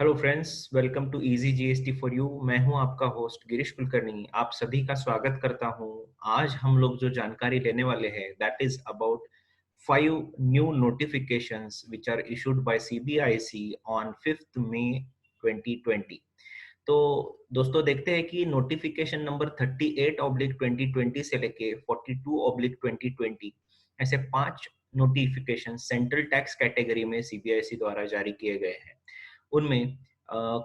Hello friends, welcome to easy GST for you. मैं हूं आपका होस्ट गिरीश कुलकर्णी। आप सभी का स्वागत करता हूं। आज हम लोग जो जानकारी लेने वाले हैं that is about 5 new notifications which are issued by CBIC on 5th May 2020। तो दोस्तों देखते हैं कि नोटिफिकेशन नंबर 38/2020 से लेके 42/2020 ऐसे 5 नोटिफिकेशन सेंट्रल टैक्स कैटेगरी में सीबीआईसी द्वारा जारी किए गए हैं। उनमें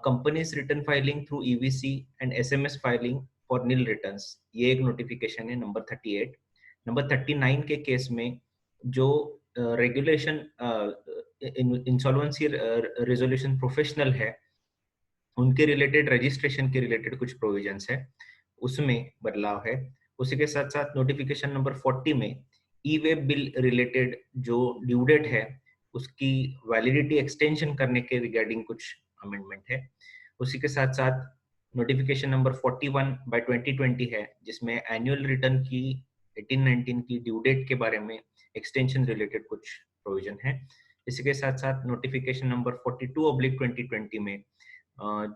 companies return filing through EVC and SMS filing for nil returns, ये एक नोटिफिकेशन है नंबर 38। नंबर 39 के केस में जो रेगुलेशन इंसॉल्वेंसी रेजोल्यूशन प्रोफेशनल है उनके रिलेटेड रजिस्ट्रेशन के रिलेटेड कुछ प्रोविजंस है, उसमें बदलाव है। उसी के साथ साथ नोटिफिकेशन नंबर 40 में ई वे बिल रिलेटेड जो ड्यू डेट है उसकी वैलिडिटी एक्सटेंशन करने के रिगार्डिंग कुछ अमेंडमेंट है। उसी के साथ साथ नोटिफिकेशन नंबर 41/2020 है जिसमें एनुअल रिटर्न की 18-19 की ड्यू डेट के बारे में एक्सटेंशन रिलेटेड कुछ प्रोविजन है। इसी के साथ साथ नोटिफिकेशन नंबर 42/2020 में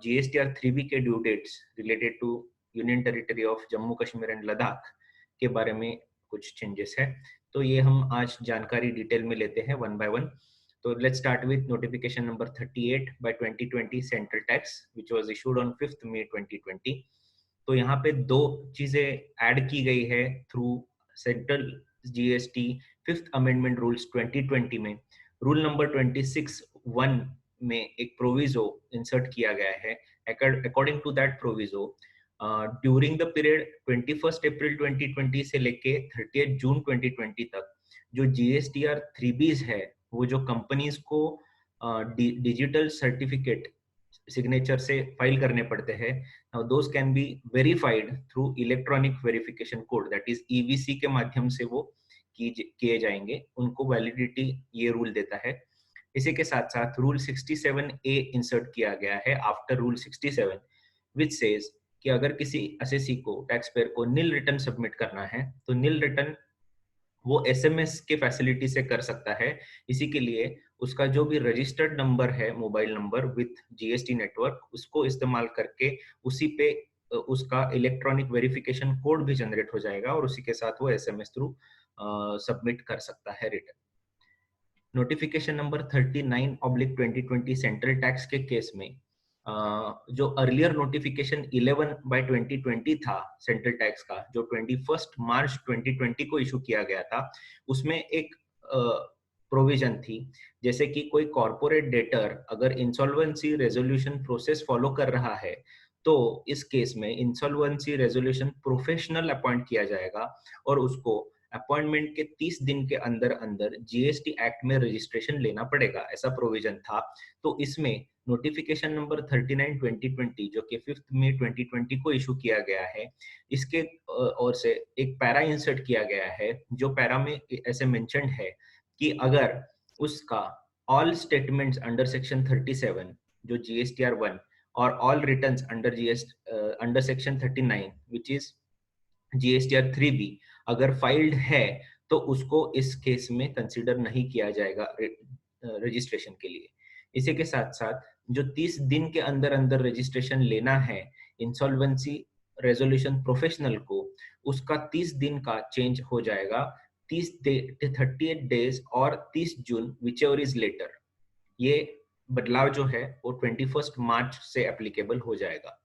GSTR 3B के due dates related to union territory of Jammu Kashmir and Ladakh के बारे में कुछ चेंजेस है। तो ये हम आज जानकारी डिटेल में लेते हैं वन बाय वन। तो let's start with notification number 38/2020 central tax which was issued on 5th May 2020। तो यहाँ पे दो चीजें ऐड की गई है through central GST 5th amendment rules 2020 में। रूल नंबर 26(1) में एक प्रोविजो इंसर्ट किया गया है। According to that proviso during the period 21 April 2020 से लेके 30 जून 2020 तक जो जीएसटीआर 3Bs है वो जो कंपनीज को डिजिटल सर्टिफिकेट सिग्नेचर से फाइल करने पड़ते हैं, now those can be verified through electronic verification code that is EVC के माध्यम से वो किए जाएंगे, उनको वैलिडिटी ये रूल देता है। इसी के साथ साथ रूल 67A इंसर्ट किया गया है आफ्टर रूल 67 विच सेज कि अगर किसी एसएससी को टैक्स पेयर को नील रिटर्न सबमिट करना है तो नील रिटर्न वो एसएमएस के फैसिलिटी से कर सकता है। इसी के लिए उसका जो भी रजिस्टर्ड नंबर है mobile number with GST network उसको इस्तेमाल करके उसी पे उसका इलेक्ट्रॉनिक वेरिफिकेशन कोड भी जनरेट हो जाएगा और उसी के साथ वो एसएमएस थ्रू सबमिट कर सकता है return. Notification number 39/2020 central tax के केस में जो अर्लियर नोटिफिकेशन 11/2020 था सेंट्रल टैक्स का जो 21 मार्च 2020 को इशू किया गया था, उसमें एक प्रोविजन थी जैसे कि कोई कॉर्पोरेट डेटर अगर इंसॉल्वेंसी रेजोल्यूशन प्रोसेस फॉलो कर रहा है तो इस केस में इंसॉल्वेंसी रेजोल्यूशन प्रोफेशनल अपॉइंट किया जाएगा और उसको अपॉइंटमेंट के 30 दिन के अंदर अंदर जीएसटी एक्ट में रजिस्ट्रेशन लेना पड़ेगा, ऐसा प्रोविजन था। तो इसमें नोटिफिकेशन नंबर 39/2020 जो कि 5th May 2020 को इशू किया गया है, इसके ओर से एक पैरा इंसर्ट किया गया है जो पैरा में ऐसे मेंशन्ड है कि अगर उसका ऑल स्टेटमेंट्स अंडर सेक्शन 37 जो जीएसटीआर 1 और all returns under section 39 which is GSTR 3B अगर फाइल्ड है तो उसको इस केस में कंसीडर नहीं किया जाएगा रजिस्ट्रेशन के लिए। इसी के साथ साथ जो 30 दिन के अंदर अंदर रजिस्ट्रेशन लेना है इंसॉल्वेंसी रेजोल्यूशन प्रोफेशनल को, उसका 30 दिन का चेंज हो जाएगा 38 डेज और 30 जून विच एवर इज लेटर। ये बदलाव जो है वो 21 मार्च से एप्लीकेबल हो जाएगा।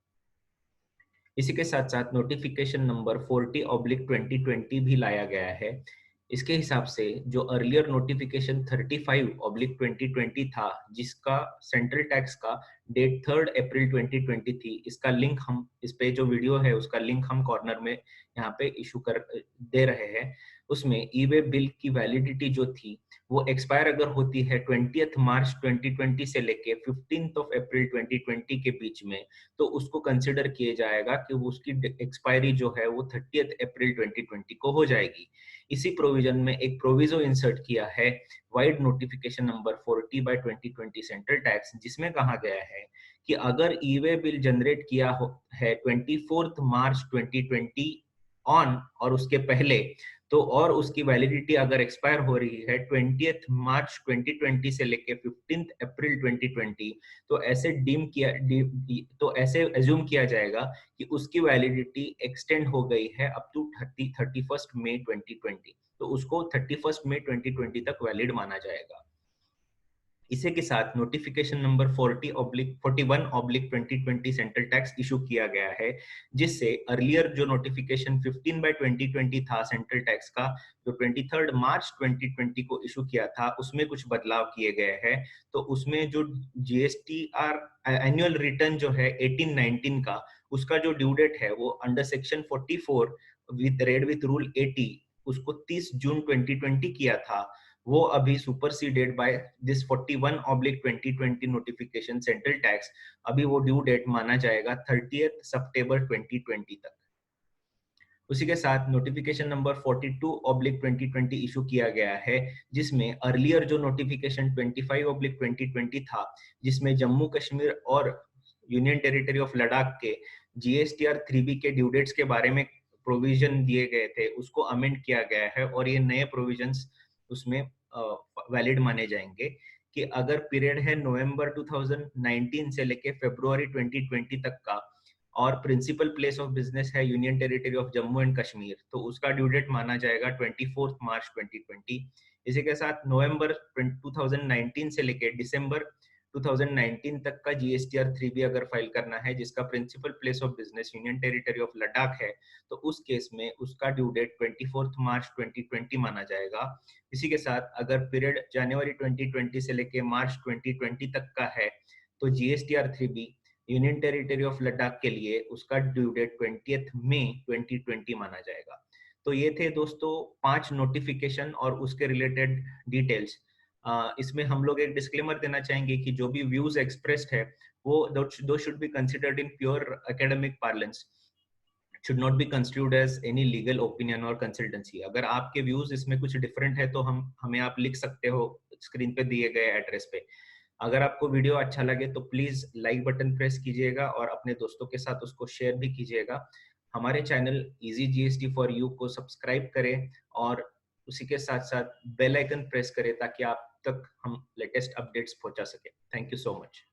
इसी के साथ साथ नोटिफिकेशन नंबर 40/2020 भी लाया गया है। इसके हिसाब से जो अर्लियर नोटिफिकेशन 35/2020 था जिसका सेंट्रल टैक्स का डेट 3 अप्रैल 2020 थी, इसका लिंक हम इस पे जो वीडियो है उसका लिंक हम कॉर्नर में यहाँ पे इशू कर दे रहे हैं। उसमें ई वे बिल की वैलिडिटी जो थी वो एक्सपायर अगर होती है 20 मार्च 2020 से लेके 15 अप्रैल 2020 के बीच में, तो उसको कंसिडर किया जाएगा कि वो उसकी एक्सपायरी जो है वो 30 अप्रैल 2020 को हो जाएगी। इसी प्रोविजन में एक प्रोविजो इंसर्ट किया है wide notification number 40/2020 central tax जिसमें कहा गया है कि अगर ई वे बिल जनरेट किया है 24 मार्च 2020 ऑन और उसके पहले, तो और उसकी वैलिडिटी अगर एक्सपायर हो रही है 20th मार्च 2020 से लेके 15th अप्रैल 2020, तो ऐसे तो ऐसे एज्यूम किया जाएगा कि उसकी वैलिडिटी एक्सटेंड हो गई है अप टू 31st मई 2020, तो उसको 31st मई 2020 तक वैलिड माना जाएगा। इसी के साथ notification number 41/2020 central tax issue किया गया है, जिससे अर्लियर जो नोटिफिकेशन 15/2020 था सेंट्रल टैक्स का, जो 23 मार्च 2020 को इशू किया था, उसमें कुछ बदलाव किए गए हैं। तो उसमें जो जीएसटीआर एनुअल रिटर्न जो है 18-19 का, उसका जो ड्यू डेट है वो अंडर सेक्शन 44 विद रूल 80 उसको 30 जून 2020 किया था, वो अभी superseded by this 41/2020 notification central tax, अभी वो ड्यू डेट माना जाएगा 30th सितंबर 2020 तक। उसी के साथ नोटिफिकेशन नंबर 42/2020 इशू किया गया है, जिसमें अर्लियर जो नोटिफिकेशन 25/2020 था, जिसमें जम्मू कश्मीर और यूनियन टेरिटरी ऑफ लद्दाख के जीएसटीआर 3B के ड्यू डेट्स के बारे में प्रोविजन दिए गए थे, उसको अमेंड किया गया है और ये नए प्रोविजंस उसमें वैलिड माने जाएंगे कि अगर पीरियड है नवंबर 2019 से लेके फरवरी 2020 तक का और प्रिंसिपल प्लेस ऑफ बिजनेस है union territory of Jammu and Kashmir, तो उसका ड्यू डेट माना जाएगा 24 मार्च 2020। इसी के साथ नवंबर 2019 से लेके दिसंबर 2019 तक का जीएसटीआर 3B अगर फाइल करना है, जिसका principal place of business union territory of Ladakh है, तो उस केस में उसका ड्यू डेट 24 मार्च 2020 माना जाएगा। इसी के साथ अगर पीरियड जनवरी 2020 से लेके मार्च 2020 तक का है, तो GSTR 3B union territory of Ladakh के लिए उसका ड्यू डेट 20th मई 2020 माना जाएगा। तो ये थे दोस्तों 5 नोटिफिकेशन और उसके रिलेटेड डिटेल्स। इसमें हम लोग एक डिस्क्लेमर देना चाहेंगे कि जो भी व्यूज एक्सप्रेस्ड है वो दो should be considered in pure academic parlance, should not be construed as any legal opinion or consultancy। अगर आपके व्यूज इसमें कुछ डिफरेंट है तो हमें आप लिख सकते हो स्क्रीन पे दिए गए एड्रेस पे। अगर आपको वीडियो अच्छा लगे तो प्लीज लाइक बटन प्रेस कीजिएगा और अपने दोस्तों के साथ उसको शेयर भी कीजिएगा। हमारे channel easy GST for you को सब्सक्राइब करें और उसी के साथ साथ बेल आइकन प्रेस करें ताकि आप तक हम लेटेस्ट अपडेट्स पहुंचा सके। Thank you so much.